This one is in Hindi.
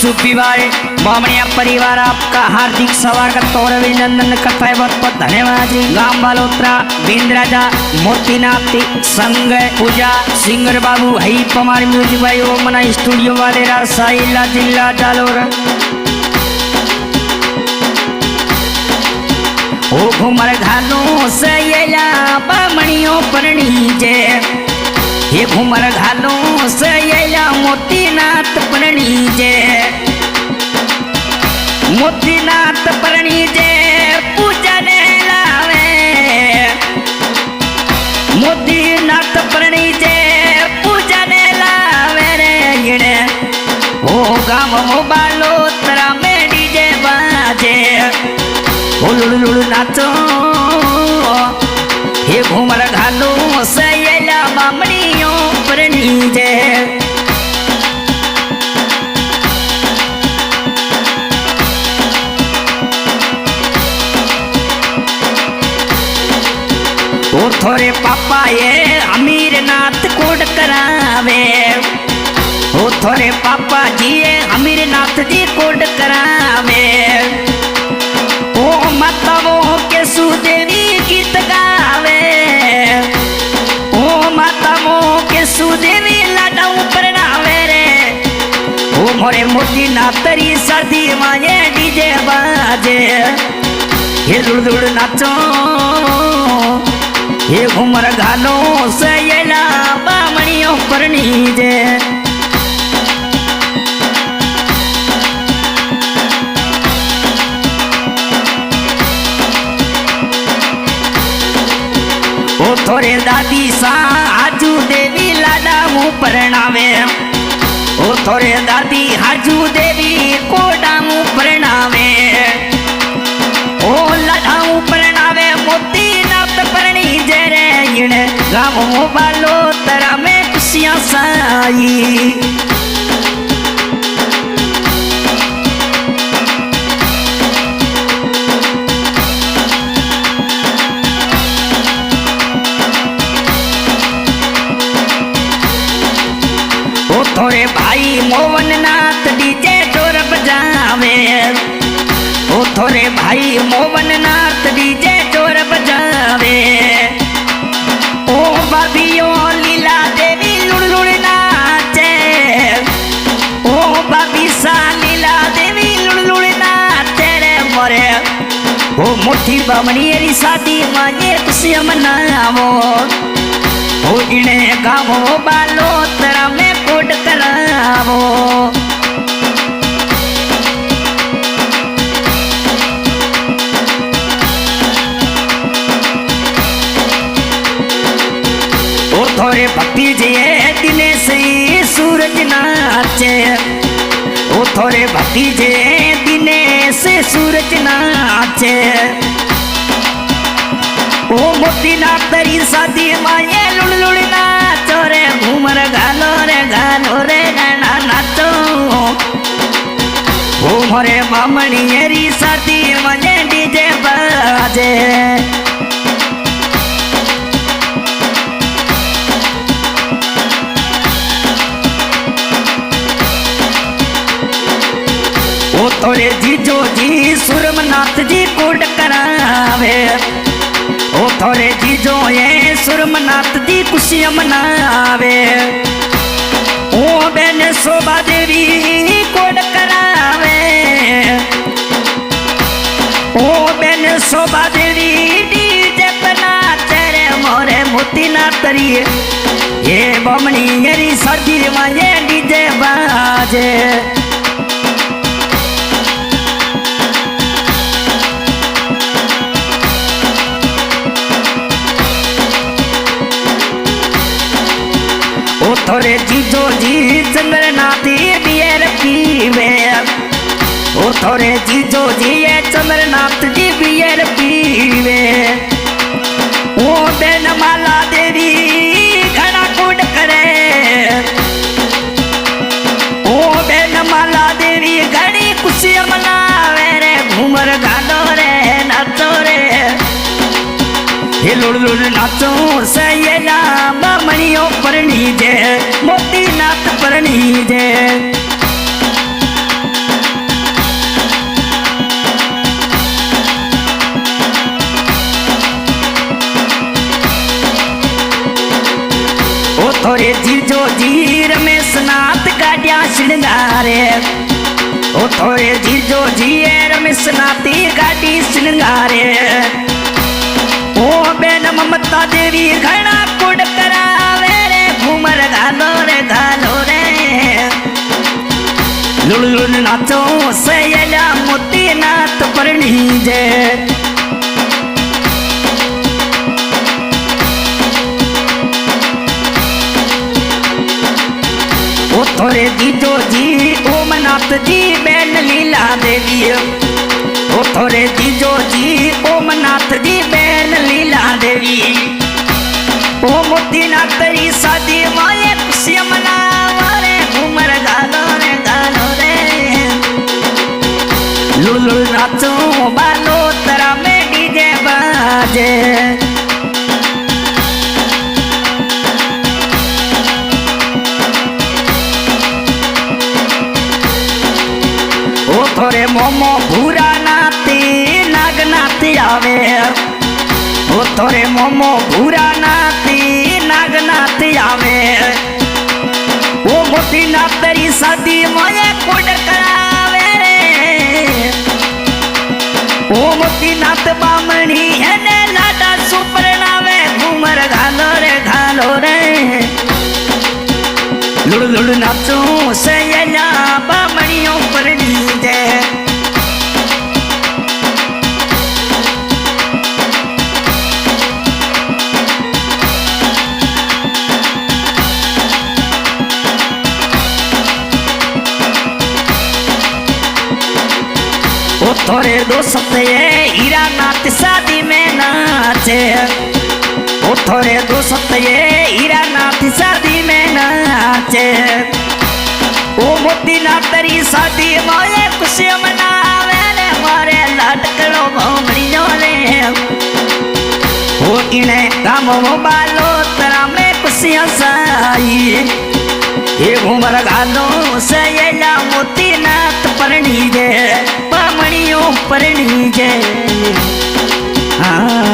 सुपीवार बामणिया परिवार आपका हार्दिक स्वागत और अभिनंदन करता है। बहुत बहुत धन्यवाद जी। गांव बालोत्रा बिंद्राजा मोतीनाथ संग पूजा सिंगर बाबू हई पमार म्यूजिक भाई ओ मना स्टूडियो वाले रासाइला जिला जालोर ओ घुमर घालो से येला बामणियों परणी जे ये घुमर घालो से येला मोतीनाथ परणी जे मोतीनाथ परणी जे पूजन लावे मोतीनाथ परणी जे पूजन लावे रे गिणे ओ गाम बालो तरा में डीजे बाजे ओ लुलु नाचो ये घुमर घालो से येला बामणियों परणी जे ओ थोरे पापा ये अमीर नाथ कोड करावे ओ थोरे पापा जी ये अमीर नाथ जी कोड करावे ओ माताओं के सुदेवी गीत गावे ओ माताओं के सुदेवी लाडाऊ परनावे रे ओ मोरे मोती नातरी सर्दी माये डीजे बाजे ये लुड़ नाचो ये घुमर घालो से येला बामणियों परणी जे ओ थोरे दादी सा हाजू देवी लाडा मुँह परणावे ओ थोरे दादी हाजू देवी कोडा मुँह परणावे ओ लाडा मुँह परणावे मोती नाथ परणी जे रे गिणे गाँव बालो तरा में खुशियाँ साई थोरे भाई मोहन नाथ डीजे जोर बजावे ओ थोरे भाई मोहन नाथ डीजे जोर बजावे ओ बाबियो लीला देवी लुड़ नाचे ओ बाबी सा लीला देवी लुड़ नाचे रे मोरे ओ मोठी बामणी री शादी माये खुशियां मनावो ओ इने गावो बालो तरा में कोड करावो ओ थोरे भक्ति जे दिने से सूरज नाचे ओ थोरे भक्ति जे दिने से सूरज नाचे ओ मोती नातरी शादी माये लुड़ नाचो रे घूमर घालो रे गाना नाचो ओ मोरे बामणी री शादी माये डीजे बाजे ओ थोरे जीजो जी सुरमनाथ जी कोड करावे ओ थोरे जीजो ये सुरमनाथ जी खुशियां मनावे ओ बेन शोभा देवी कोड करावे ओ बेन शोभा देवी डीजे बना तेरे मोरे मोती नातरी ये बामणी मेरी सर्दी माये डीजे बाजे ओ थोरे जीजो जी चंद्रनाथी बियर पीवे ओ थोरे जीजो जी ये चंद्रनाथ जी बियर पीवे ओ बेन माला देवी घना कूट करे ओ बेन माला देवी घनी खुशियां मनावे रे घूमर गालो रे नाचो रे ये लुड़ नाचो से येला बामणियों परणी जे मोती नाथ परणी जे श्रृंगारे ओ थोड़े जीजो जिए रमेश नाती गाड़ी श्रृंगारे ओ बेन ममता देवी घना कुड़ करावे रे घूमर घालो रे लुड़ नाचो सैया मोती नाथ परणी जे ओ थोड़े जीजो जी ओमनाथ जी बेन लीला देवी ओ थोड़े जीजो जी ओमनाथ जी बेन लीला देवी ओ मोती नाथ री शादी माए खुशी मनावा रे घूमर गालो रे लुड़ नाचो बालो तरा में डीजे बाजे ओ थोड़े मोमो भूरा नाती नागनाती आवे ओ थोड़े मोमो भूरा नाती नागनाती आवे ओ मोती नातरी शादी मोये कुड़ करावे रे ओ मोती नाथ बामणी है ने लाडा सुपरनावे घूमर घालो रे लुड़ नाचो सैया बामणियों पर नीजे ओ थोड़े दोस्त ये हीरा नाथ शादी में नाचे ओ थोड़े दोस्त ये हीरा नाथ शादी में नाचे ओ मोती नातरी शादी माए खुशी मनावे रे मारे लाडकड़ो भौमड़ियो रे ओ इने काम बालो तरा में खुशियां साई ये घूमर घालो सैया मोती नाथ परणी जे बामणियों परणी जे हाँ